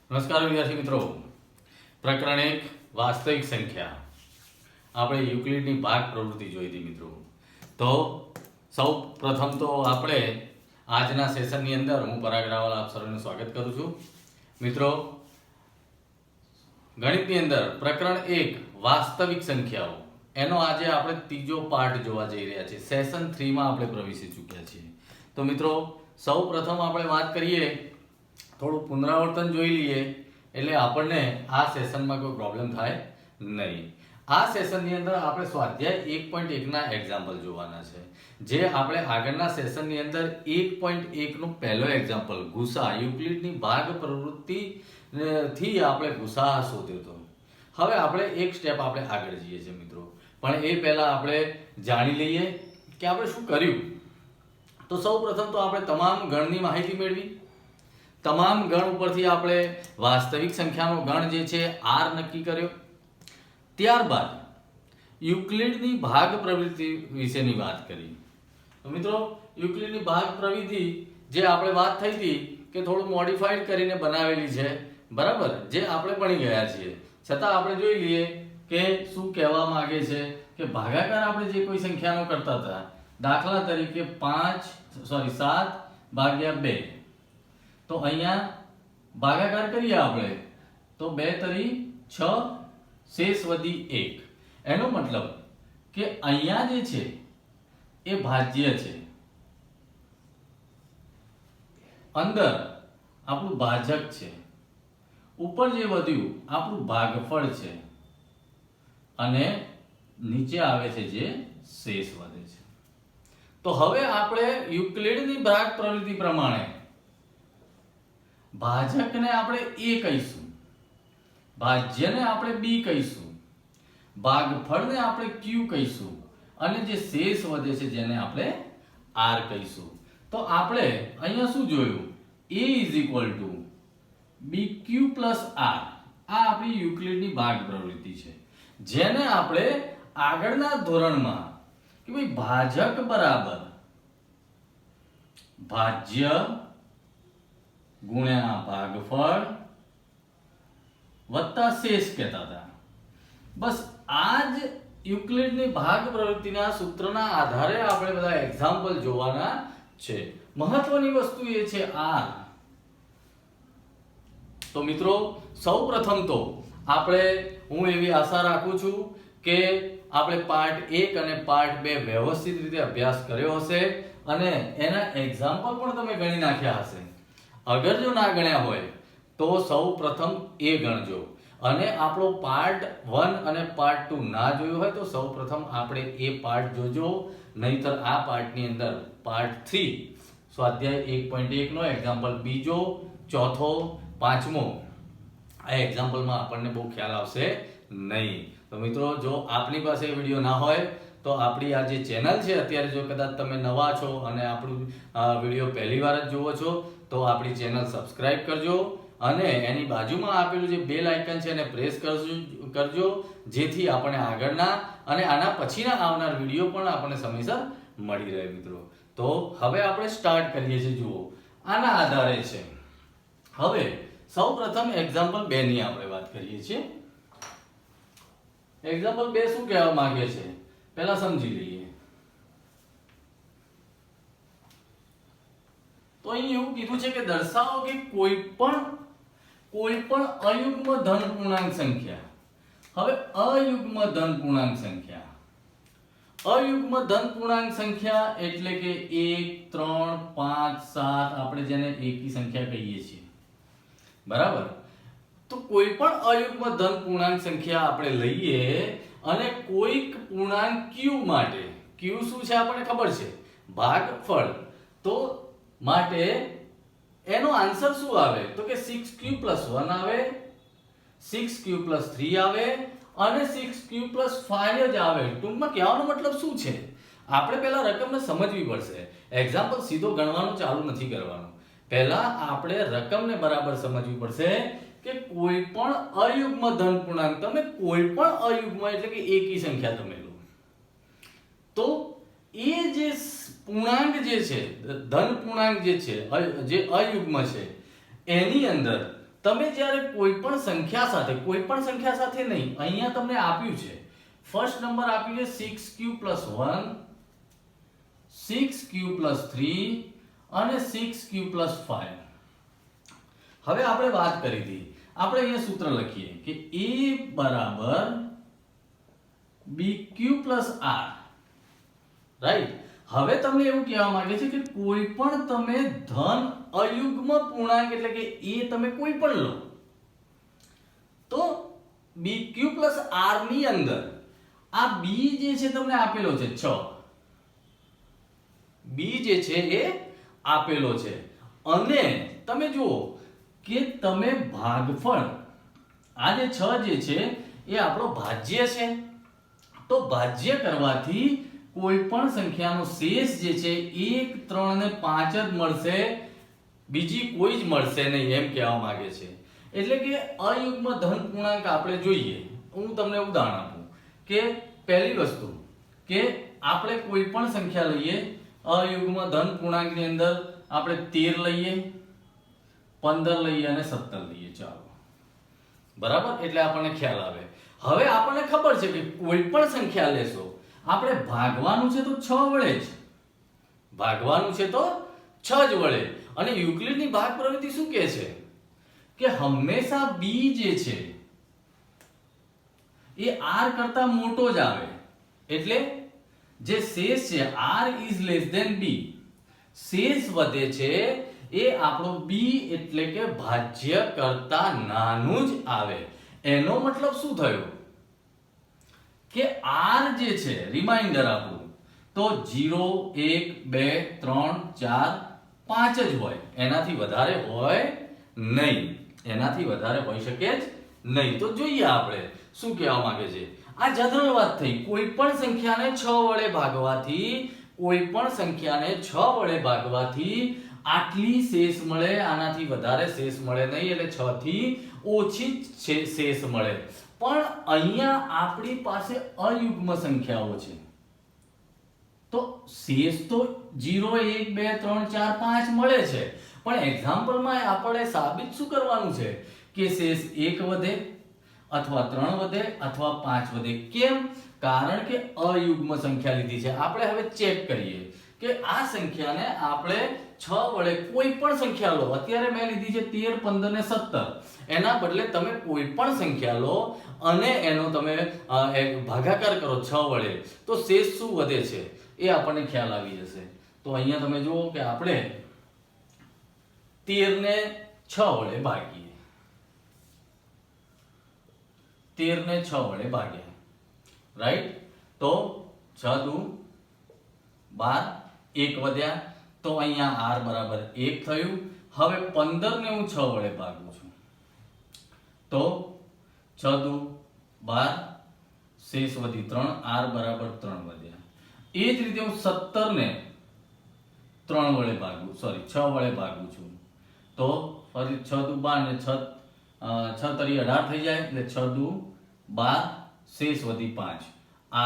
નમસ્કાર વિદ્યાર્થી મિત્રો, પ્રકરણ 1 વાસ્તવિક સંખ્યા. આપણે યુક્લિડની ભાગ પ્રવૃત્તિ જોઈ હતી મિત્રો. તો સૌ પ્રથમ તો આપણે આજના સેશનની અંદર હું પરાગ રાવલ આપ સર્વનું સ્વાગત કરું છું. મિત્રો, ગણિતની અંદર પ્રકરણ 1 વાસ્તવિક સંખ્યાઓ એનો આજે આપણે ત્રીજો પાર્ટ જોવા જઈ રહ્યા છીએ. સેશન 3 માં આપણે પ્રવેશી ચૂક્યા છીએ. તો મિત્રો, સૌ પ્રથમ આપણે વાત કરીએ, થોડું પુનરાવર્તન જોઈ લઈએ એટલે આપણને આ સેશનમાં કોઈ પ્રોબ્લેમ થાય નહીં. આ સેશનની અંદર આપણે સ્વાધ્યાય 1.1 ના એક્ઝામ્પલ જોવાના છે. જે આપણે આગળના સેશનની અંદર 1.1 નું પહેલો એક્ઝામ્પલ ગુસા યુક્લિડની ભાગ પ્રવૃત્તિ થી આપણે ગુસા શોધ્યો હતો. હવે આપણે એક સ્ટેપ આપણે આગળ જઈએ છીએ મિત્રો, પણ એ પહેલા આપણે જાણી લઈએ કે આપણે શું કર્યું. તો સૌ પ્રથમ તો આપણે તમામ ગણની માહિતી મેળવી. તમામ ગણ ઉપરથી આપણે વાસ્તવિક સંખ્યાનો ગણ જે છે r નક્કી કર્યો. ત્યારબાદ યુક્લિડની ભાગ પ્રવૃત્તિ વિશેની વાત કરી. તો મિત્રો, યુક્લિડની ભાગ પ્રવૃત્તિ જે આપણે વાત થઈ હતી કે થોડું મોડિફાઈડ કરીને બનાવેલી છે, બરાબર, જે આપણે ભણી ગયા છીએ. છતાં આપણે જોઈ લઈએ કે શું કહેવા માંગે છે કે ભાગાકાર આપણે જે કોઈ સંખ્યાનો કરતા હતા, દાખલા તરીકે 7/2, તો અહીંયા ભાગાકાર કરીએ આપણે તો 2 તરી 6, શેષ વધી 1. એનો મતલબ કે અહીંયા જે છે એ ભાજ્ય છે, અંદર આપણું ભાજક છે, ઉપર જે વધ્યું આપણું ભાગફળ છે, અને નીચે આવે છે જે શેષ વધે છે. તો હવે આપણે યુક્લિડની ભાગ પ્રવૃત્તિ પ્રમાણે ભાજકને આપણે a કહીશું, ભાજ્યને આપણે b કહીશું, ભાગફળને આપણે q કહીશું, અને જે શેષ વધે છે જેને આપણે r કહીશું. તો આપણે અહીંયા શું જોયું? a bq + r. આ આપણી યુક્લિડની ભાગ પ્રવૃત્તિ છે, જેને આપણે આગળના ધોરણમાં કે ભાઈ ભાજક બરાબર ભાજ્ય ગુણ્યા ભાગફળ વત્તા શેષ કહેતા હતા. બસ આ જ યુક્લિડની ભાગ પ્રવૃત્તિના સૂત્રના આધારે આપણે બધા એક્ઝામ્પલ જોવાના છે. મહત્વની વસ્તુ એ છે r. તો મિત્રો, સૌ પ્રથમ તો હું એવી આશા રાખું છું કે આપણે પાર્ટ 1 અને પાર્ટ 2 વ્યવસ્થિત રીતે અભ્યાસ કર્યો હશે અને એના એક્ઝામ્પલ પણ તમે ગણી નાખ્યા હશે. અગર જો ના ગણ્યા હોય તો સૌ પ્રથમ એ ગણજો, અને આપણો પાર્ટ 1 અને પાર્ટ 2 ના જોયો હોય તો સૌ પ્રથમ આપણે એ પાર્ટ જોજો. નહીતર આ પાર્ટની અંદર પાર્ટ 3 સ્વાધ્યાય 1.1 નો એક્ઝામ્પલ બીજો, ચોથો, પાંચમો આ એક્ઝામ્પલમાં આપણને બહુ ખ્યાલ આવશે નહીં. તો મિત્રો, જો આપની પાસે વિડીયો ના હોય તો આપણી આ જે ચેનલ છે, અત્યારે જો કદાચ તમે નવા છો અને આપણું વિડીયો પહેલી વાર જ જુઓ છો તો આપણી ચેનલ સબસ્ક્રાઇબ કરજો, અને એની બાજુમાં આપેલું જે બેલ આઇકન છે એને પ્રેસ કરજો, જેથી આપણે આગળના અને આના પછીના આવનાર વિડીયો પણ આપણને સમયસર મળી રહે મિત્રો. તો હવે આપણે સ્ટાર્ટ કરીએ છીએ. જુઓ, આના આધારે છે. હવે સૌ પ્રથમ એક્ઝામ્પલ 2 ની આપણે વાત કરીએ છીએ. એક્ઝામ્પલ 2 શું કહેવા માંગે છે પહેલા સમજી લઈએ. તો અહીં એવું કીધું છે કે દર્શાવો કે કોઈ પણ અયુગ્મ ધન પૂર્ણાંક સંખ્યા. હવે અયુગ્મ ધન પૂર્ણાંક સંખ્યા, અયુગ્મ ધન પૂર્ણાંક સંખ્યા એટલે કે 1, 3, 5, 7, આપણે જેને એકી સંખ્યા કહીએ છીએ, બરાબર. તો કોઈ પણ અયુગ્મ ધન પૂર્ણાંક સંખ્યા આપણે લઈએ અને કોઈક પૂર્ણાંક q માટે, q શું છે આપણને ખબર છે, ભાગફળ. તો માટે એનો આન્સર શું આવે તો કે 6q + 1 આવે, 6q + 3 આવે અને 6q + 5 જ આવે. ટૂંકમાં કહેવાનો મતલબ શું છે? આપણે પહેલા રકમને સમજવી પડશે. એક્ઝામ્પલ સીધો ગણવાનું ચાલુ નથી કરવાનું. પહેલા આપણે રકમને બરાબર સમજવી પડશે કે કોઈ પણ અયુગ્મ ધન પૂર્ણાંક, તમે કોઈ પણ અયુગ્મ એટલે કે એકી સંખ્યા તમે લો તો એ જે પૂર્ણાંક જે છે, ધન પૂર્ણાંક જે છે, જે અયુગ્મ છે, એની અંદર તમે જ્યારે કોઈ પણ સંખ્યા સાથે નહીં, અહીંયા તમને આપ્યું છે ફર્સ્ટ નંબર આપ્યું છે 6q+1, 6q+3 અને 6q+5. હવે આપણે વાત કરી હતી, આપણે અહીંયા સૂત્ર લખીએ કે a બરાબર bq+r, રાઈટ. હવે તમને એવું કહેવા માંગે છે કે કોઈ પણ તમે ધન અયુગ્મ પૂર્ણાંક એટલે કે એ તમે કોઈ પણ લો તો bq+r ની અંદર આ b જે છે તમને આપેલો છે 6, b જે છે એ આપેલો છે, અને તમે જુઓ કે તમે ભાગફળ આ જે 6 જે છે એ આપણો ભાજ્ય છે, તો ભાજ્ય કરવાથી કોઈ પણ સંખ્યાનો શેષ જે છે 1, 3 અને 5 જ મળશે, બીજી કોઈ જ મળશે નહીં એમ કહેવા માંગે છે. એટલે કે અયુગ્મ ધન પૂર્ણાંક આપણે જોઈએ. હું તમને ઉદાહરણ આપું કે પહેલી વસ્તુ કે આપણે કોઈ પણ સંખ્યા લઈએ, અયુગ્મ ધન પૂર્ણાંકની અંદર આપણે 13 લઈએ, 15 લઈએ અને 17 લઈએ. ચાલો, બરાબર, એટલે આપણને ખ્યાલ આવે. હવે આપણને ખબર છે કે કોઈ પણ સંખ્યા લેશો આપણે ભાગવાનું છે તો 6 વડે જ, ભાગવાનું છે તો 6 જ વડે. અને યુક્લિડની ભાગ પ્રવૃત્તિ શું કહે છે કે હંમેશા b જે છે એ r કરતા મોટો જ આવે, એટલે જે શેષ છે r is less than b, શેષ વધે છે એ આપણો b એટલે કે ભાજ્ય કરતા નાનું જ આવે. એનો મતલબ શું થયો કે r જે છે, રિમાઇન્ડર આપું તો 0, 1, 2, 3, 4, 5 જ હોય, એનાથી વધારે હોય નહીં, એનાથી વધારે હોઈ શકે જ નહીં. તો જોઈએ આપણે શું કહેવા માંગે છે. આ જનરલ વાત થઈ. કોઈ પણ સંખ્યાને 6 વડે ભાગવાથી, કોઈ પણ સંખ્યાને 6 વડે ભાગવાથી આટલી શેષ મળે, આનાથી વધારે શેષ મળે નહીં, એટલે 6 થી ઓછી શેષ મળે. પણ અહીંયા આપણી પાસે અયુગ્મ સંખ્યાઓ છે તો શેષ તો 0, 1, 2, 3, 4, 5 મળે છે, પણ એક્ઝામ્પલમાં આપણે સાબિત શું કરવાનું છે કે શેષ 1 વધે અથવા 3 વધે અથવા 5 વધે. કેમ? કારણ કે અયુગ્મ સંખ્યા લીધી છે. આપણે હવે ચેક કરીએ કે આ સંખ્યાને આપણે 6 વડે કોઈ પણ સંખ્યા લો, અત્યારે મેં લીધી છે 13, 15 ને 17, એના બદલે તમે કોઈ પણ સંખ્યા લો અને એનો તમે ભાગાકાર કરો 6 વડે, તો શેષ શું વધે છે એ આપણને ખ્યાલ આવી જશે. તો અહીંયા તમે જુઓ કે આપણે 13 ને 6 વડે ભાગીએ, 13 ને 6 વડે ભાગ્યા, રાઈટ. તો 6 દુ 12, 1 વધ્યા, તો અહીંયા r બરાબર 1 થયું. હવે 15 ને હું 6 વડે ભાગું છું તો 6 દુ 12, શેષ વધી 3, r બરાબર 3 વધ્યા. એ જ રીતે હું 17 ને 3 વડે ભાગું, સોરી 6 વડે ભાગું છું તો ફરી 6 દુ 12 ને 6 તરી 18 થઈ જાય, એટલે 6 દુ 12, શેષ વધી 5,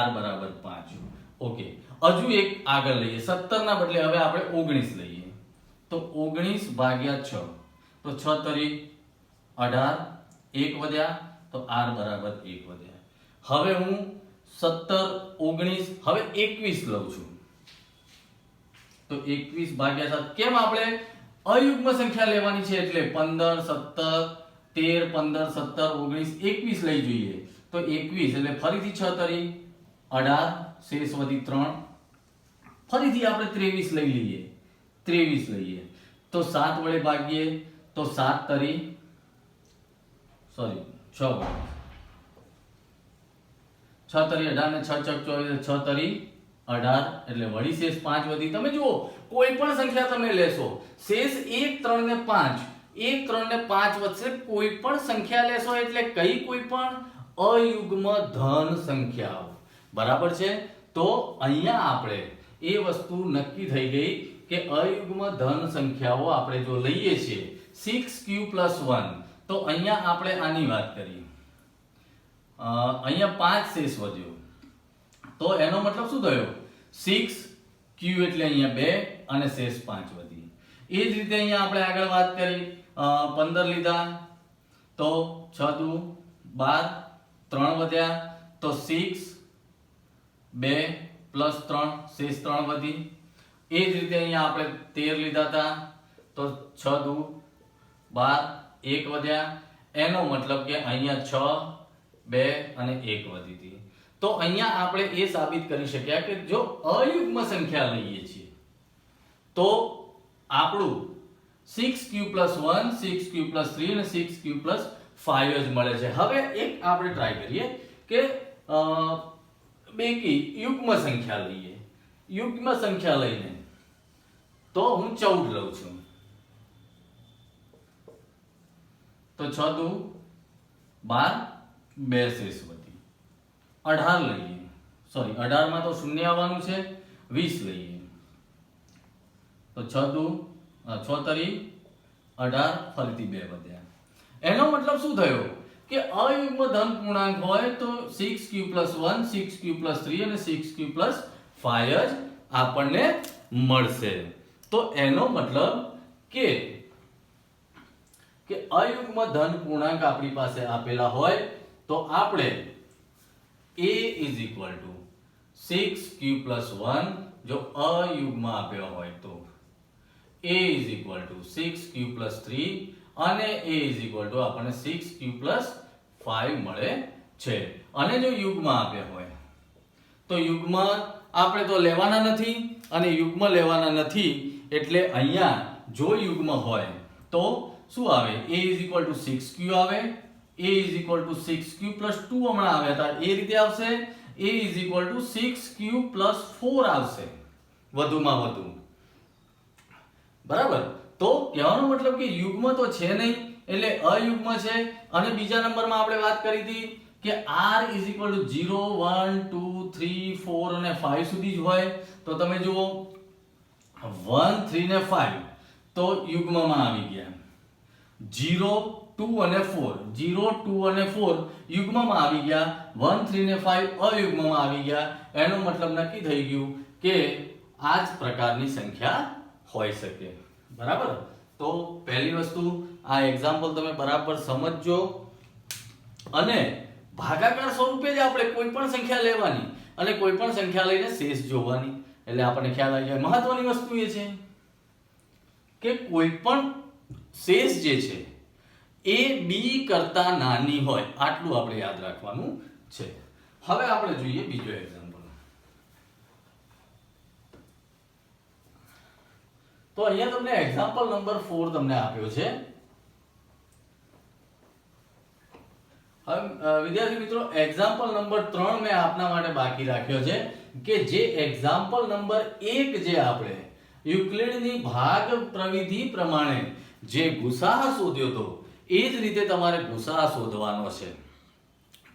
r બરાબર 5. ઓકે, હજુ એક આગળ લઈએ. 17 ના બદલે હવે આપણે 19 લઈએ, તો 19 ભાગ્યા 6, તો 6 તરી 18, 1 વધ્યા, તો r બરાબર 1 વધ્યા. હવે હું 17, 19, હવે 21 લઉં છું, તો 21 ભાગ્યા 7. કેમ? આપણે અયુગ્મ સંખ્યા લેવાની છે એટલે 15, 17, 13, 15, 17, 19, 21 લઈ જોઈએ. તો 21 એટલે ફરીથી 6 તરી 18, શેષ વધી 3, ફરીથી આપણે 23 લઈ લઈએ, 23 લઈએ, તો 7 વડે ભાગીએ તો 7 તરી 6 વડે, 6 તરી 18 ને 6 ચોક 24, 6 તરી 18, એટલે વળી શેષ 5 વધી. તમે જુઓ કોઈ પણ સંખ્યા તમે લેશો, શેષ 1, 3 ને 5, 1, 3 ને 5 વધશે. કોઈ પણ સંખ્યા લેશો એટલે કઈ કોઈ પણ અયુગ્મ ધન સંખ્યાઓ, બરાબર છે. તો અહીંયા આપણે એ વસ્તુ નક્કી થઈ ગઈ કે અયુગ્મ ધન સંખ્યાઓ આપણે જો લઈએ છીએ 6q+1, તો અહીંયા આપણે આની વાત કરી, અહીંયા 5 શેષ વધ્યો, તો એનો મતલબ શું થયો 6q એટલે અહીંયા 2 અને શેષ 5 વધી. એ જ રીતે અહીંયા આપણે આગળ વાત કરી, 15 લીધા, તો 6 દુ 12, 3 વધ્યા તો 6, 2 પ્લસ 3 શેષ 3 વધી. એ જ રીતે અહીંયા આપણે 13 લીધા હતા તો 6 દુ 12, 1 વધ્યા. એનો મતલબ કે અહીંયા 6, 2 અને 1 વધી હતી. તો અહીંયા આપણે એ સાબિત કરી શક્યા કે જો અયુગ્મ સંખ્યા લઈએ છીએ તો આપણું 6q + 1, 6q + 3 અને 6q + 5 જ મળે છે. હવે એક આપણે ટ્રાય કરીએ કે બેકી યુગ્મ સંખ્યા લઈએ. યુગ્મ સંખ્યા લઈને તો હું 14 લઉં છું. તો 6 દુ 12, 2 શેષ વધી. 18 લઈએ, સોરી 18 માં તો શૂન્ય આવવાનું છે. 20 લઈએ તો 6 દુ 6 તરી 18, ફરીથી 2 વધ્યા. એનો મતલબ શું થયો કે અયુગ્મ ધન પૂર્ણાંક હોય તો 6q + 1, 6q + 3 અને 6q + 5 જ આપણને મળશે. તો એનો મતલબ કે અયુગ્મ ધન પૂર્ણાંક આપણી પાસે આપેલા હોય તો આપણે a = 6q + 1 જો અયુગ્મ આપ્યો હોય તો a = 6q + 3 અને a = આપણને 6q + 5 મળે છે. અને જો યુગ્મ આપ્યા હોય તો યુગ્મ આપણે તો લેવાના નથી અને યુગ્મ લેવાના નથી એટલે અહીંયા જો યુગ્મ હોય તો શું આવે? a = 6q આવે, a = 6q + 2 હમણાં આવ્યા હતા એ રીતે આવશે. a = 6q + 4 આવશે વધુમાં વધુ. બરાબર. તો કહેવાનો મતલબ કે યુગ્મ તો છે નહીં એટલે અયુગ્મ છે. અને બીજા નંબરમાં આપણે વાત કરી હતી કે r = 0, 1, 2, 3, 4 અને 5 સુધી જ હોય. તો તમે જુઓ 1, 3 ને 5 તો યુગ્મમાં આવી ગયા. 0, 2 અને 4, 0, 2 અને 4 યુગ્મમાં આવી ગયા. 1, 3 ને 5 અયુગ્મમાં આવી ગયા. એનો મતલબ નક્કી થઈ ગયું કે આ જ પ્રકારની સંખ્યા હોઈ શકે. બરાબર. તો પહેલી વસ્તુ આ એક્ઝામ્પલ તમે બરાબર સમજજો અને ભાગાકાર સ્વરૂપે જ આપણે કોઈ પણ સંખ્યા લેવાની અને કોઈ પણ સંખ્યા લઈને શેષ જોવાની એટલે આપણને ખ્યાલ આવી જાય. મહત્વની વસ્તુ એ છે કે કોઈ પણ શેષ જે છે એ b કરતા નાની હોય આટલું આપણે યાદ રાખવાનું છે. હવે આપણે જોઈએ બીજો એક્ઝામ્પલ. તો અહીંયા તમને એક્ઝામ્પલ નંબર 4 તમને આપ્યો છે. હવે વિદ્યાર્થી મિત્રો એક્ઝામ્પલ નંબર 3 મેં આપના માટે બાકી રાખ્યો છે કે જે એક્ઝામ્પલ નંબર 1 જે આપણે યુક્લિડની ભાગ પ્રવિધિ પ્રમાણે જે ગુસાઅ શોધ્યો તો એ જ રીતે તમારે ગુસાઅ શોધવાનો છે.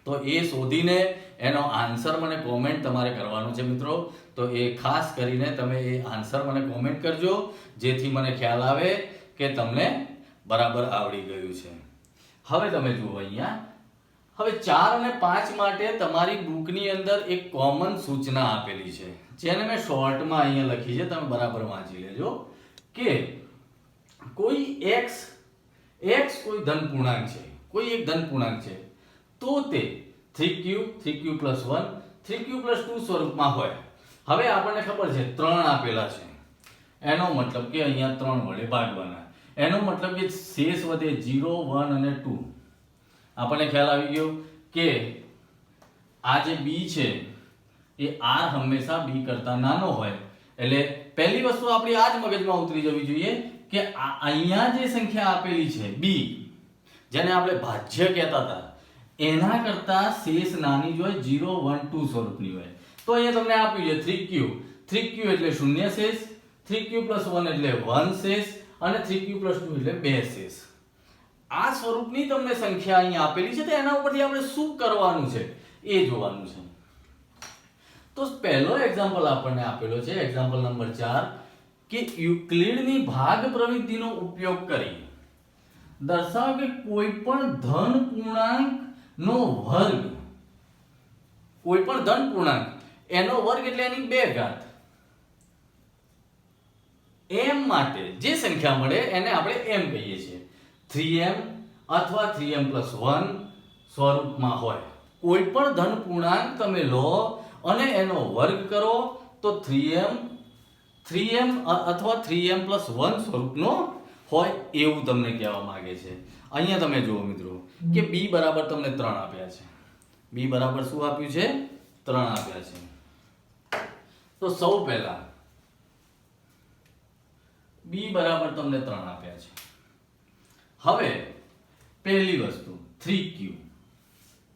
તો એ શોધીને એનો આન્સર મને કોમેન્ટ તમારે કરવાનો છે મિત્રો. તો એ ખાસ કરીને તમે એ આન્સર મને કોમેન્ટ કરજો જેથી મને ખ્યાલ આવે કે તમને બરાબર આવડી ગયું છે. હવે તમે જુઓ અહીંયા હવે 4 અને 5 માટે તમારી બુકની અંદર એક કોમન સૂચના આપેલી છે જેને મેં શોર્ટમાં અહીંયા લખી છે. તમે બરાબર વાંચી લેજો કે કોઈ x કોઈ ધન પૂર્ણાંક છે, કોઈ એક ધન પૂર્ણાંક છે તો તે 3q + 1, 3q + 2 સ્વરૂપમાં હોય. હવે આપણને ખબર છે 3 આપેલા છે એનો મતલબ કે અહીંયા 3 વડે ભાગવાના. એનો મતલબ કે શેષ વધે 0, 1 અને 2. આપણને ખ્યાલ આવી ગયો કે આ જે b છે એ r હંમેશા b કરતા નાનો હોય. એટલે પહેલી વસ્તુ આપણી આ જ મગજમાં ઉતરી જવી જોઈએ કે અહીંયા જે સંખ્યા આપેલી છે b જેને આપણે ભાજ્ય કહેતા હતા એના કરતા શેષ નાની જ હોય, 0, 1, 2 સ્વરૂપની હોય. તો અહીંયા તમને આપ્યું છે 3q એટલે 0 શેષ, 3q + 1 એટલે 1 શેષ અને 3q + 2 એટલે 2 શેષ. આ સ્વરૂપની તમને સંખ્યા અહીં આપેલી છે તો એના ઉપરથી આપણે શું કરવાનું છે એ જોવાનું છે. તો પહેલો એક્ઝામ્પલ આપણને આપેલો છે એક્ઝામ્પલ નંબર 4 કે યુક્લિડની ભાગ પ્રવિધિનો ઉપયોગ કરી દર્શાવો કે કોઈ પણ ધન પૂર્ણાંકનો વર્ગ, કોઈ પણ ધન પૂર્ણાંક એનો વર્ગ એટલે એની 2 ઘાત m માટે જે સંખ્યા મળે એને આપણે m કહીએ છીએ. 3m અથવા 3m+1 સ્વરૂપમાં હોય. કોઈ પણ ધન પૂર્ણાંક તમે લો અને એનો વર્ગ કરો તો 3m અથવા 3m+1 સ્વરૂપનો હોય એવું તમને કહેવા માંગે છે. અહીંયા તમે જુઓ મિત્રો કે b બરાબર તમને 3 આપ્યા છે. b બરાબર શું આપ્યું છે? 3 આપ્યા છે. તો સૌ પહેલા b બરાબર તમને 3 આપ્યા છે. હવે પહેલી વસ્તુ 3q,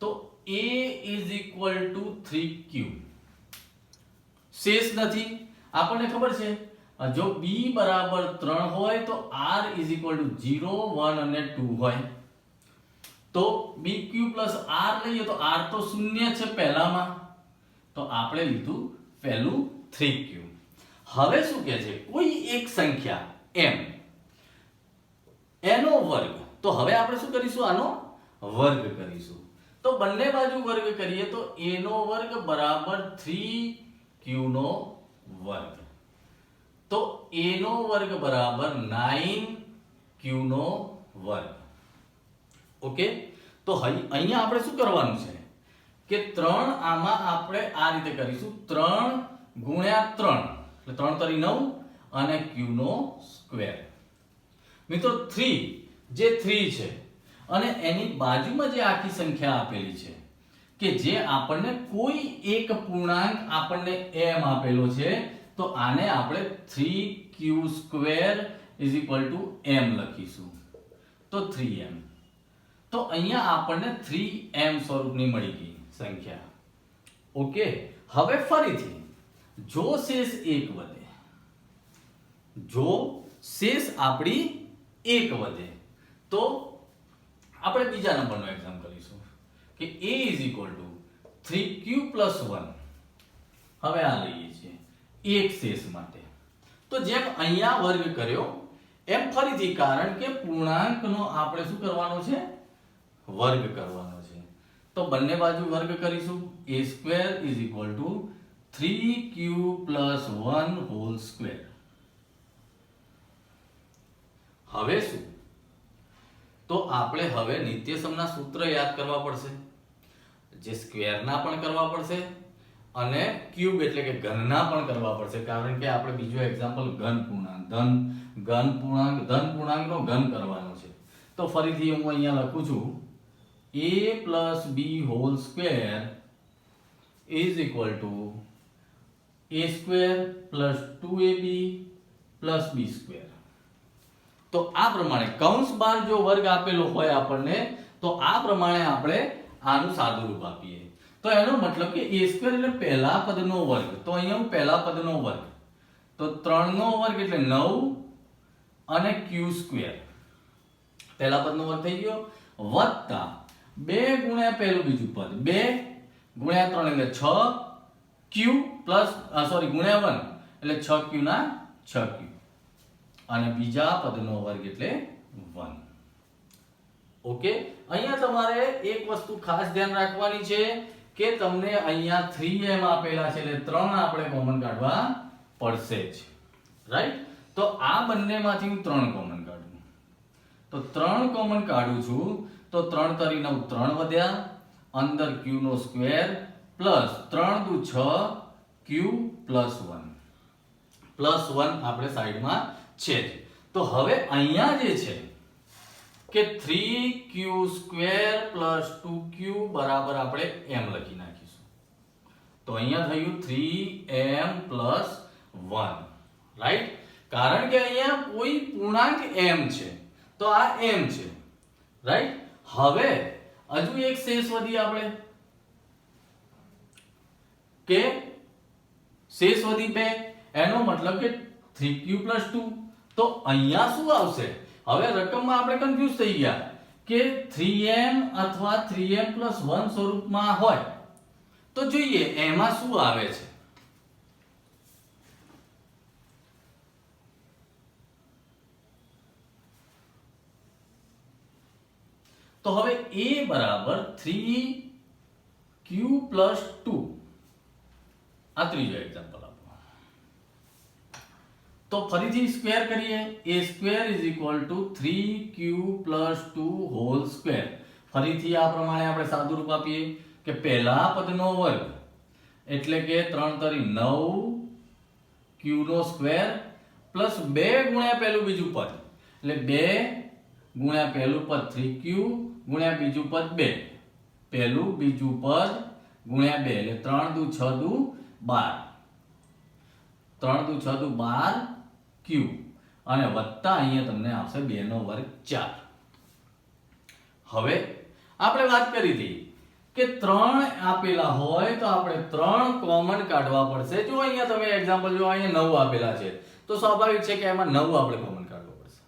તો a = 3q. શેષ નથી, આપણને ખબર છે જો b બરાબર 3 હોય તો r = 0, 1 અને 2 હોય. તો bq + r લઈએ તો r તો શૂન્ય છે પહેલામાં, તો આપણે લીધું પહેલું 3q. હવે શું કહે છે? કોઈ એક સંખ્યા m એનો વર્ગ. તો હવે આપણે શું કરીશું? આનો વર્ગ કરીશું. તો બંને બાજુ વર્ગ કરીએ તો a નો વર્ગ બરાબર 3q નો વર્ગ. તો a નો વર્ગ બરાબર 9q નો વર્ગ. ઓકે, તો અહીંયા આપણે શું કરવાનું છે કે 3 આમાં આપણે આ રીતે કરીશું, 3 × 3 એટલે 3 × 9 અને q નો સ્ક્વેર. મિત્રો 3 જે 3 છે અને એની બાજુમાં જે આખી સંખ્યા આપેલી છે કે જે આપણને કોઈ એક પૂર્ણાંક આપણને m આપેલો છે, તો આને આપણે 3q² = m લખીશું. તો 3m. તો અહીંયા આપણને 3m સ્વરૂપની મળી ગઈ સંખ્યા. ઓકે, હવે ફરીથી જો શેષ 1 વધે, જો શેષ આપણી 1 વધે તો આપણે બીજા નંબરનો એક્ઝામ કરીશું કે a = 3q + 1. હવે આ લઈએ છીએ એક શેષ માટે. તો જેમ અહીંયા વર્ગ કર્યો એમ ફરીથી, કારણ કે પૂર્ણાંકનો આપણે શું કરવાનો છે? વર્ગ કરવાનો છે. તો બંને બાજુ વર્ગ કરીશું. a² = 3q + 1². હવે શું? તો આપણે હવે નિત્યસમના સૂત્ર યાદ કરવા પડશે, જે સ્ક્વેરના પણ કરવા પડશે અને ક્યુબ એટલે કે ઘનના પણ કરવા પડશે, કારણ કે આપણે બીજો એક્ઝામ્પલ ધન પૂર્ણાંકનો ઘન કરવાનો છે. તો ફરીથી હું અહીંયા લખું છું a + b² = a² + 2ab + b². તો આ પ્રમાણે કૌંસ બાર જો વર્ગ આપેલો હોય આપણને, તો આ પ્રમાણે આપણે આનું સાદું રૂપ આપીએ. તો એનો મતલબ કે a² એટલે પહેલા પદનો વર્ગ. તો અહીંયા હું પહેલા પદનો વર્ગ, તો 3 નો વર્ગ એટલે 9 અને q². પહેલા પદનો વર્ગ થઈ ગયો, વત્તા 2 × પહેલું બીજું પદ, 2 × 3 એટલે 6q + × 1 એટલે 6q ના 6q અને બીજા પદનો વર્ગ એટલે 1. ઓકે, અહીંયા તમારે એક વસ્તુ ખાસ ધ્યાન રાખવાની છે કે તમને અહીંયા 3m આપેલા છે એટલે 3 આપણે કોમન કાઢવા પડશે જ, રાઈટ? તો આ બંનેમાંથી હું 3 કોમન કાઢું. તો 3 કોમન કાઢું છું તો 3 × 9 3 વધ્યા, અંદર q નો સ્ક્વેર પ્લસ 3 × 6 q + 1 આપણે સાઈડમાં છે જ. તો હવે અહીંયા જે છે કે 3q² + 2q બરાબર આપણે m લખી નાખીશું. તો અહીંયા થયું 3m + 1, રાઈટ? કારણ કે અહીંયા કોઈ પૂર્ણાંક m છે, તો આ m છે, રાઈટ? હવે હજુ એક શેષ વધી આપણે કે શેષ વધી 2, એનો મતલબ કે 3q + 2. તો અહીંયા શું આવશે? હવે રકમમાં આપણે કન્ફ્યુઝ થઈ ગયા કે 3m અથવા 3m+1 સ્વરૂપમાં હોય તો જોઈએ એમાં શું આવે છે. તો હવે a બરાબર 3q + 2. આ ત્રીજો એક્ઝામ્પલ આપો. તો ફરીથી સ્ક્વેર કરીએ, a square is equal to 3q plus 2 whole square. ફરીથી આ પ્રમાણે આપણે સાદું રૂપ આપીએ કે પહેલા પદનો વર્ગ એટલે કે 3 તરી 9 q નો સ્ક્વેર પ્લસ 2 ગુણ્યા પહેલું બીજું પદ એટલે 2 ગુણ્યા પહેલું પદ 3q ગુણ્યા બીજું પદ 2, પહેલું બીજું પદ ગુણ્યા 2 એટલે 3 દુ 6 દુ 12, 3 દુ 6 દુ 12 q અને વત્તા અહીંયા તમને આવશે 2 નો વર્ગ 4. હવે આપણે વાત કરી હતી કે 3 આપેલા હોય તો આપણે 3 કોમન કાઢવા પડશે. જો અહીંયા તમે એક્ઝામ્પલ જો અહીંયા 9 આપેલા છે તો સ્વાભાવિક છે કે એમાં 9 આપણે કોમન કાઢવો પડશે.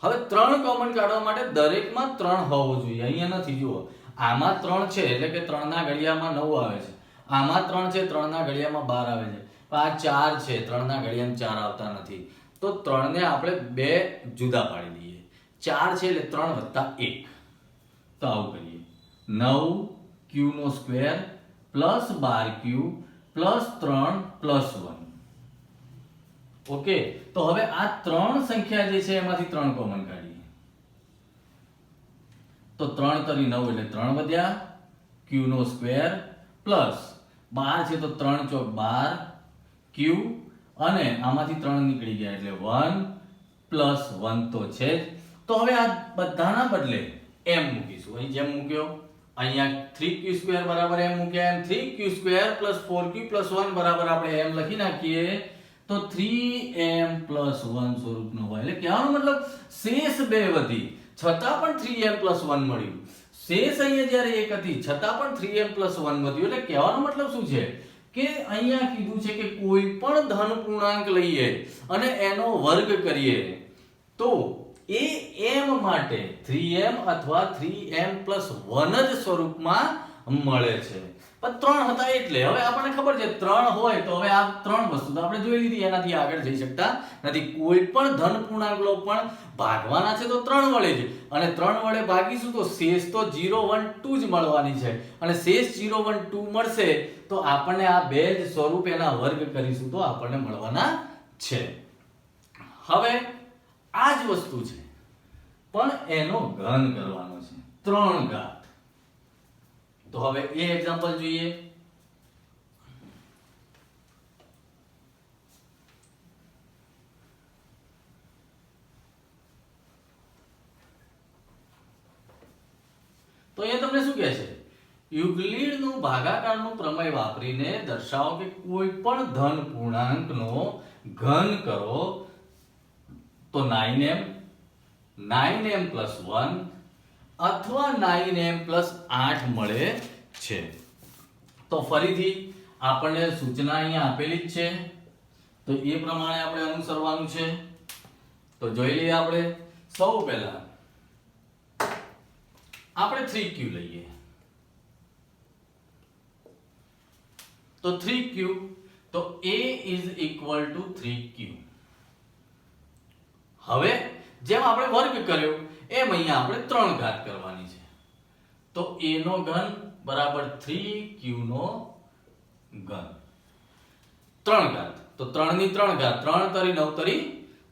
હવે 3 કોમન કાઢવા માટે દરેકમાં 3 હોવો જોઈએ. અહીંયા નથી, જુઓ આમાં 3 છે એટલે કે 3 ના ઘડિયામાં 9 આવે છે, આમાં 3 છે 3 ના ઘડિયામાં 12 આવે છે, આ 4 છે 3 ના ઘડિયામાં 4 આવતા નથી. તો 3 ને આપણે 2 જુદા પાડી દઈએ. 4 છે એટલે 3 વત્તા 1. તો આવું કરીએ 9q નો square plus 12q plus 3 plus 1. Okay, તો હવે આ 3 સંખ્યા જે છે એમાંથી 3 કોમન કાઢીએ. તો 3 તરી 9 એટલે 3 વધ્યા, q નો સ્ક્વેર પ્લસ 12 છે તો 3 ચોક 12 q અને આમાંથી 3 નીકળી ગયા એટલે 1 પ્લસ 1 તો છે જ. તો હવે આ બધાના બદલે m મૂકીશું. અહીં જેમ મૂક્યો અહીંયા 3q સ્ક્વેર બરાબર m મૂક્યા, એમ 3q square plus 4q plus 1 બરાબર આપણે m લખી નાખીએ તો 3m પ્લસ 1 સ્વરૂપનો હોય. એટલે કહેવાનો મતલબ શેષ 2 વધી છતાં પણ 3m પ્લસ 1 મળ્યું. શેષ અહીંયા જ્યારે 1 હતી છતાં પણ 3m પ્લસ 1 વધ્યું. એટલે કહેવાનો મતલબ શું છે કે અહીંયા કીધું છે કે કોઈ પણ ધન પૂર્ણાંક લઈએ અને એનો વર્ગ કરીએ તો એ m માટે 3m અથવા 3m પ્લસ 1 જ સ્વરૂપમાં મળે છે. પણ 3 હતા એટલે હવે આપણને ખબર છે 3 હોય તો હવે આ 3 વસ્તુ તો આપણે જોઈ લીધી, એનાથી આગળ જઈ શકતા નથી. કોઈ પણ ધન પૂર્ણાંક લો પણ ભાગવાના છે તો 3 વડે જ, અને 3 વડે ભાગીશું તો શેષ તો 0 1 2 જ મળવાની છે, અને શેષ 0 1 2 મળશે તો આપણને આ બે જ સ્વરૂપ એના વર્ગ કરીશું તો આપણને મળવાના છે. હવે આ જ વસ્તુ છે પણ એનો ઘન કરવાનો છે 3 ઘાત. તો હવે એ એક્ઝામ્પલ જોઈએ. તો અહીંયા તમને શું કહે છે, યુક્લિડનું ભાગાકારનું પ્રમેય વાપરીને દર્શાવો કે કોઈ પણ ધન પૂર્ણાંકનો ઘન કરો તો 9m 9m પ્લસ 1 અથવા 9m પ્લસ 8 મળે છે. તો ફરીથી આપણને સૂચના અહીંયા આપેલી જ છે તો એ પ્રમાણે આપણે અનુસરવાનું છે. તો જોઈ લઈએ. આપણે સૌ પહેલા આપણે 3q લઈએ તો 3q તો a is equal to 3q. હવે જેમ આપણે વર્ગ કર્યો એમ અહીંયા આપણે 3 ઘાત કરવાની છે. તો a નો ઘન બરાબર 3q નો ઘન 3 ઘાત. તો 3 ની 3 ઘાત 3 તરી 9 તરી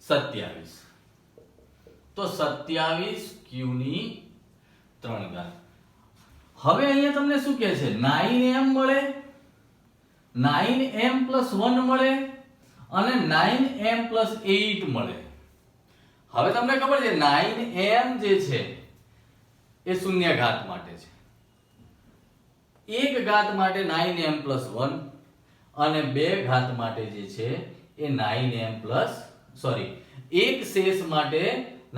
27. તો 27q ની 3 ઘાત. હવે અહીંયા તમને શું કહે છે, 9m મળે, 9m પ્લસ 1 મળે અને 9m પ્લસ 8 મળે. હવે તમને ખબર છે 9m જે છે એ શૂન્ય ઘાત માટે છે, એક ઘાત માટે 9m પ્લસ 1 અને બે ઘાત માટે જે છે એ 9m પ્લસ એક શેષ માટે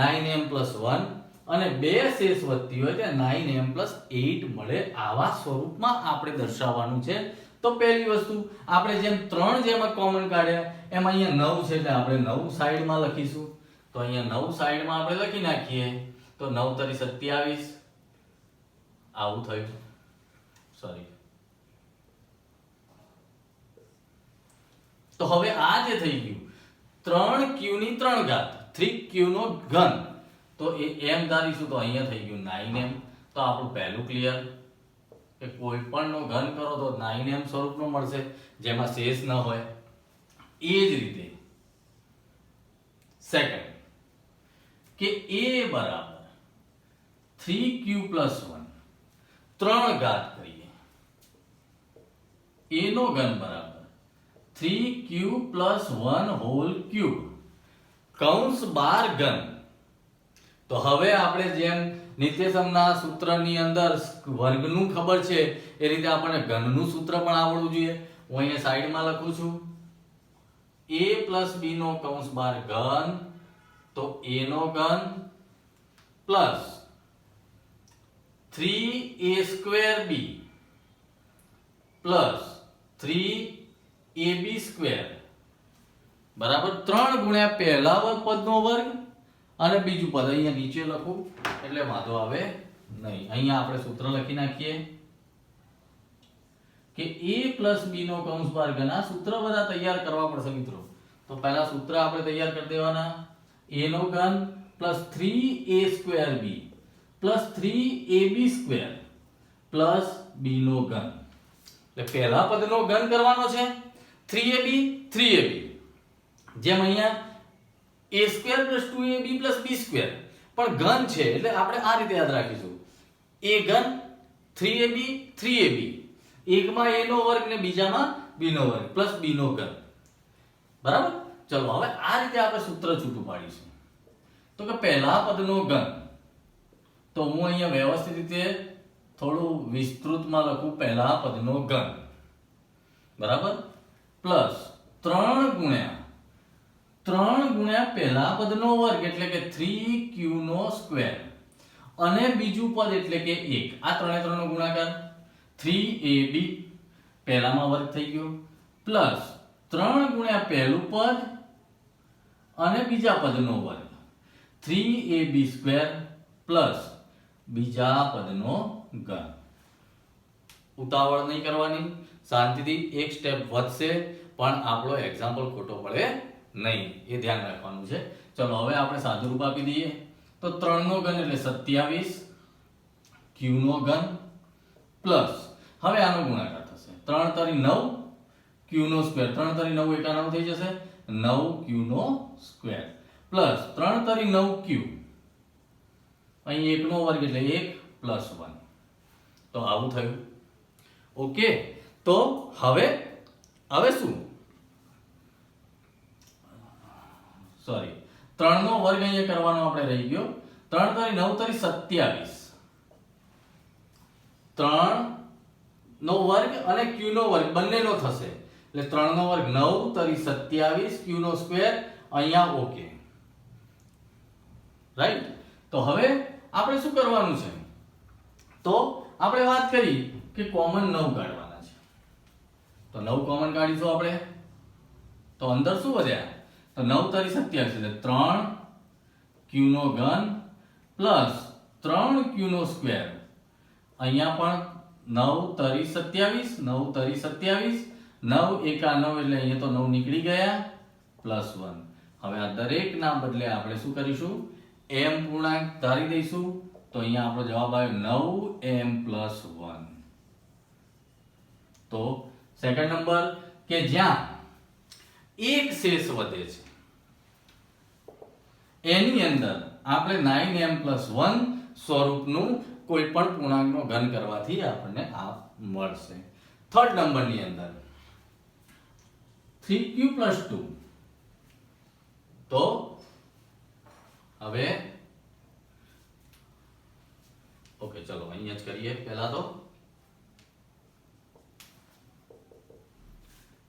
9m પ્લસ 1 અને બે શેષ વધતી હોય તો 9m પ્લસ 8 મળે. આવા સ્વરૂપમાં આપણે દર્શાવવાનું છે. તો પહેલી વસ્તુ આપણે જેમ 3 જેમાં કોમન કાઢ્યા એમ અહીંયા 9 છે એટલે આપણે 9 સાઈડમાં લખીશું. તો અહીંયા 9 સાઈડમાં આપણે લખી નાખીએ તો 9 તરી 27 આવું થયું. તો હવે આ જે થઈ ગયું 3q ની 3 ઘાત 3q નો ઘન. તો એ m ધારીશું તો અહીંયા થઈ ગયું 9m. તો આપણું પહેલું ક્લિયર કે કોઈ પણ નો ઘન કરો તો 9m સ્વરૂપનો મળશે જેમાં શેષ ન હોય. એ જ રીતે સેકન્ડ કે a બરાબર 3q + 1 3 ઘાત કરીએ a નો ઘન બરાબર 3q + 1 હોલ ક્યુબ કૌંસ 12 ઘન. તો હવે આપણે જેમ નિત્યસમના સૂત્રની અંદર વર્ગનું ખબર છે એ રીતે આપણને ઘનનું સૂત્ર પણ આવડવું જોઈએ. હું અહીંયા સાઈડમાં લખું છું a + b નો કૌંસ 12 ઘન, તો a નો ઘન plus 3a² b plus 3ab² બરાબર 3 ગુણ્યા પહેલા પદનો વર્ગ અને બીજું પદ અહીંયા નીચે લખું એટલે વાંધો આવે નહીં. અહીંયા આપણે સૂત્ર લખી નાખીએ કે a + b નો કૌંસ 12 ઘન. આ સૂત્ર બધા તૈયાર કરવા પડશે મિત્રો. તો પહેલા સૂત્ર આપણે તૈયાર કરી દેવાના. a નો ઘન plus 3a² b plus 3ab² plus b નો ઘન. એટલે પહેલા પદનો ઘન કરવાનો છે 3ab 3ab, જેમ અહીંયા a² + 2ab + b² પણ ઘન છે એટલે આપણે આ રીતે યાદ રાખીશું. a ઘન 3ab 3ab, એકમાં a નો વર્ગ ને બીજામાં b નો વર્ગ પ્લસ b નો ઘન. બરાબર. ચલો હવે આ રીતે આપણે સૂત્ર છૂટું પાડીશું. તો કે પહેલા પદનો ઘન, તો હું અહીંયા વ્યવસ્થિત રીતે થોડું વિસ્તૃતમાં લખું પહેલા પદનો ઘન બરાબર પ્લસ 3 ગુણ્યા પહેલા પદનો વર્ગ એટલે કે 3q² અને બીજું પદ એટલે કે 1. આ 3 નો ગુણાકાર 3ab પહેલામાં વર્ગ થઈ ગયો પ્લસ 3 ગુણ્યા પહેલું પદ અને બીજા પદનો વર્ગ 3ab² પ્લસ બીજા પદનો ઘન. ઉતાવળ નહીં કરવાની, શાંતિથી એક સ્ટેપ વધશે પણ આપણો એક્ઝામ્પલ ખોટો પડે નહીં, એ ધ્યાન રાખવાનું છે. ચલો હવે આપણે સાદું રૂપ આપી દઈએ. તો 3 નો ઘન એટલે 27, q નો ઘન પ્લસ હવે આનો ગુણાકાર થશે 3 તરી 9 q નો સ્ક્વેર, 3 તરી 9 91 થઈ જશે 9q નો સ્ક્વેર પ્લસ 3 તરી 9q, અહીં 1 નો વર્ગ એટલે 1 પ્લસ 1. તો આવું થયું. ઓકે. તો હવે શું, સોરી 3 નો વર્ગ અહીંયા કરવાનો આપણે રહી ગયો. 3 તરી 9 તરી 27, 3 નો વર્ગ અને q નો વર્ગ બંનેનો થશે એટલે 3 નો વર્ગ 9 તરી 27, q નો સ્ક્વેર અહીંયા. Okay right. તો હવે આપણે શું કરવાનું છે, તો આપણે વાત કરી કે કોમન 9 કાઢવાના છે. તો 9 કોમન કાઢીશું આપણે. તો અંદર શું વધ્યા, તો 9 તરી 27 એટલે 3q નો ઘન પ્લસ 3q નો સ્ક્વેર. અહીંયા પણ 9 તરી 27, 9 તરી 27, 9 એકા 9 એટલે અહીંયા તો 9 નીકળી ગયા પ્લસ 1. હવે આ દરેકના બદલે આપણે શું કરીશું, m પૂર્ણાંક ધારી દઈશું. તો અહીંયા આપણો જવાબ આવ્યો 9m + 1. તો સેકન્ડ નંબર કે જ્યાં એક શેષ વધે છે એની અંદર આપણે 9m + 1 સ્વરૂપનું કોઈ પણ પૂર્ણાંકનો ઘન કરવાથી આપણને આ મળશે. થર્ડ નંબરની અંદર 3q + 2. તો હવે ઓકે ચલો અહીંયા જ કરીએ. પહેલા તો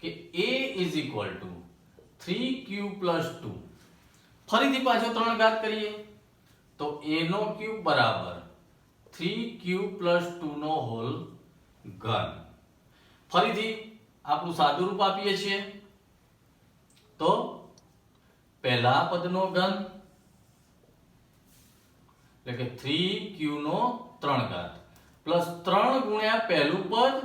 કે a = 3q + 2. ફરીથી પાછો 3 ઘાત કરીએ તો a નો ક્યુબ બરાબર 3q + 2 નો હોલ ઘન. ફરીથી આપણું સાદું રૂપ આપીએ છીએ. તો પહેલા પદનો ઘન એટલે કે 3q નો 3 ઘાત પ્લસ 3 ગુણ્યા પહેલું પદ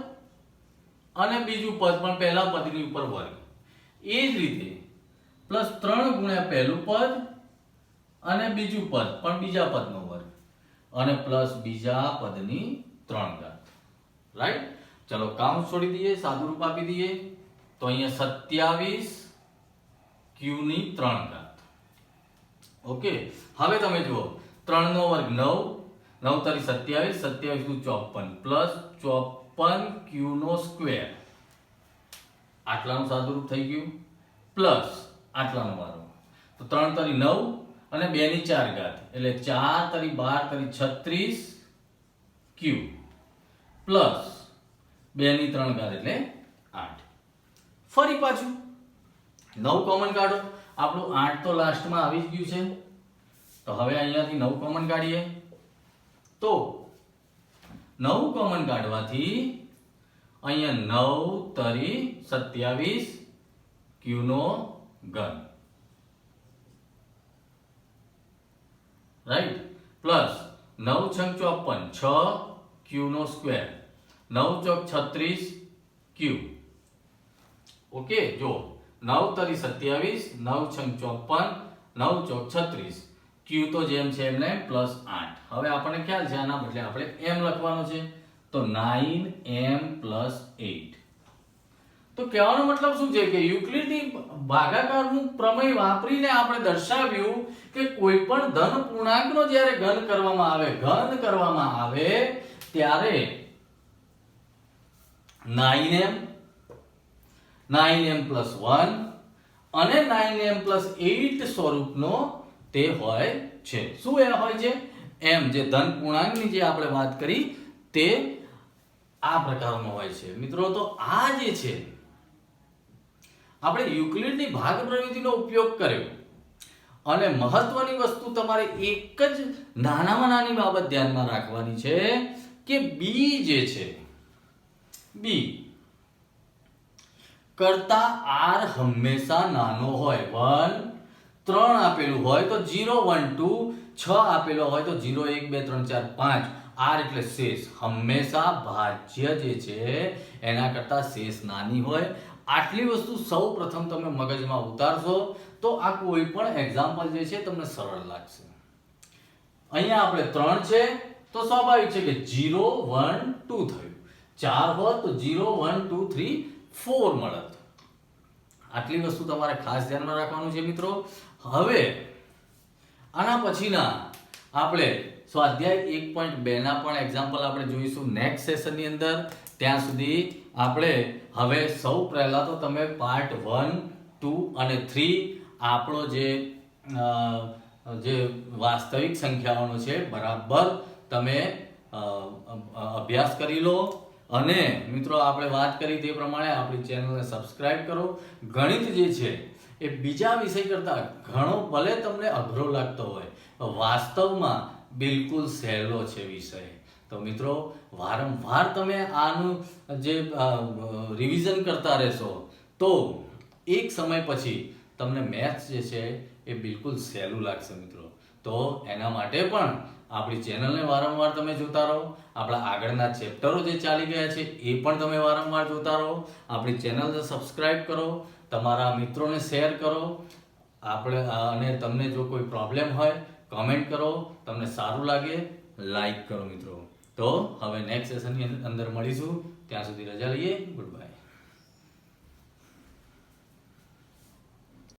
અને બીજું પદ પણ પહેલા પદની ઉપર વર્ગ. એ જ રીતે પ્લસ 3 ગુણ્યા પહેલું પદ અને બીજું પદ પણ બીજા પદનો વર્ગ અને પ્લસ બીજા પદની 3 ઘાત. રાઈટ. ચલો કાઉન્ટ છોડી દઈએ, સાદું રૂપ આપી દઈએ. તો અહીંયા 27 q ની 3 ઘાત ઓકે, હવે તમે જુઓ 3 નો વર્ગ 9, 9 તારી 27, 27 દુ 54 પ્લસ 54 ક્યુ નો સ્ક્વેર, આટલાનું સાદુરૂપ થઈ ગયું, પ્લસ આટલાનું વારો, તો 3 તારી 9 અને 2 ની 4 ઘાત એટલે 4 તારી 12 તારી 36 ક્યુ પ્લસ 2 ની 3 ઘાત એટલે 8. ફરી પાછું 9 કોમન કાઢો, આપણું 8 તો લાસ્ટમાં આવી જ ગયું છે, તો હવે અહીંયાથી 9 કોમન કાઢીએ, તો 9 કોમન કાઢવાથી અહીંયા 9 તરી 27 ક્યુ નો ઘન, રાઈટ, પ્લસ 9 છંગ 54 6 ક્યુ નો સ્ક્વેર, 9 ચોક 36 ક્યુ. ઓકે, જો 9 તરી 27, 9 છંગ 54, 9 ચોક 36, ક્યુ તો જેમ છે એમને પ્લસ 8. હવે આપણને ખ્યાલ છે આના બદલે આપણે m લખવાનો છે, તો 9m પ્લસ 8. તો કહેવાનો મતલબ શું છે કે યુક્લિડની ભાગાકારનું પ્રમેય વાપરીને આપણે દર્શાવ્યું કે કોઈ પણ ધન પૂર્ણાંકનો જ્યારે ઘન કરવામાં આવે ત્યારે 9m plus 1 અને 9m plus 8 સ્વરૂપનો તે હોય છે. શું એ હોય છે? m, જે ધન પૂર્ણાંકની જે આપણે વાત કરી તે આ પ્રકારનો હોય છે. મિત્રો, તો આ જે છે આપણે યુક્લિડની ભાગ પ્રવૃત્તિનો ઉપયોગ કર્યો અને મહત્વની વસ્તુ તમારે એક જ નાનામાં નાની બાબત ધ્યાનમાં રાખવાની છે કે b જે છે, b કરતા r હંમેશા નાનો હોય. 1 3 આપેલું હોય તો 0 1 2, 6 આપેલો હોય તો 0 1 2 3 4 5, r એટલે શેષ. હંમેશા ભાજ્ય જે છે એના કરતા શેષ નાની હોય. આટલી વસ્તુ સૌ પ્રથમ તમે મગજમાં ઉતારશો તો આ કોઈ પણ એક્ઝામ્પલ જે છે તમને સરળ લાગશે. અહીંયા આપણે 3 છે તો સ્વાભાવિક છે કે 0 1 2 થયું. 4 હોત તો 0 1 2 3 4 મળત. આટલી વસ્તુ તમારે ખાસ ધ્યાનમાં રાખવાનું છે મિત્રો. હવે આના પછીના આપણે સ્વાધ્યાય 1.2 ના પણ એક્ઝામ્પલ આપણે જોઈશું નેક્સ્ટ સેશનની અંદર. ત્યાં સુધી આપણે હવે સૌ પહેલા તો તમે પાર્ટ 1 2 અને 3 આપણો જે વાસ્તવિક સંખ્યાઓનો છે બરાબર તમે અભ્યાસ કરી લો. અને મિત્રો, આપણે વાત કરી તે પ્રમાણે આપણી ચેનલને સબસ્ક્રાઇબ કરો. ગણિત જે છે એ બીજા વિષય કરતાં ઘણો ભલે તમને અઘરો લાગતો હોય, વાસ્તવમાં બિલકુલ સહેલો છે વિષય. તો મિત્રો, વારંવાર તમે આનું જે રિવિઝન કરતા રહેશો તો એક સમય પછી તમને મેથ્સ જે છે એ બિલકુલ સહેલું લાગશે મિત્રો. તો એના માટે પણ આપણી ચેનલને વારંવાર તમે જોતા રહો. આપણા આગળના ચેપ્ટરો જે ચાલી ગયા છે એ પણ તમે વારંવાર જોતા રહો. આપણી ચેનલને સબસ્ક્રાઇબ કરો, તમારા મિત્રોને શેર કરો. અને તમને જો કોઈ પ્રોબ્લેમ હોય કમેન્ટ કરો, તમને સારું લાગે લાઈક કરો મિત્રો. તો હવે નેક્સ્ટ સેશનની અંદર મળીશું. ત્યાં સુધી રજા લઈએ. Good bye.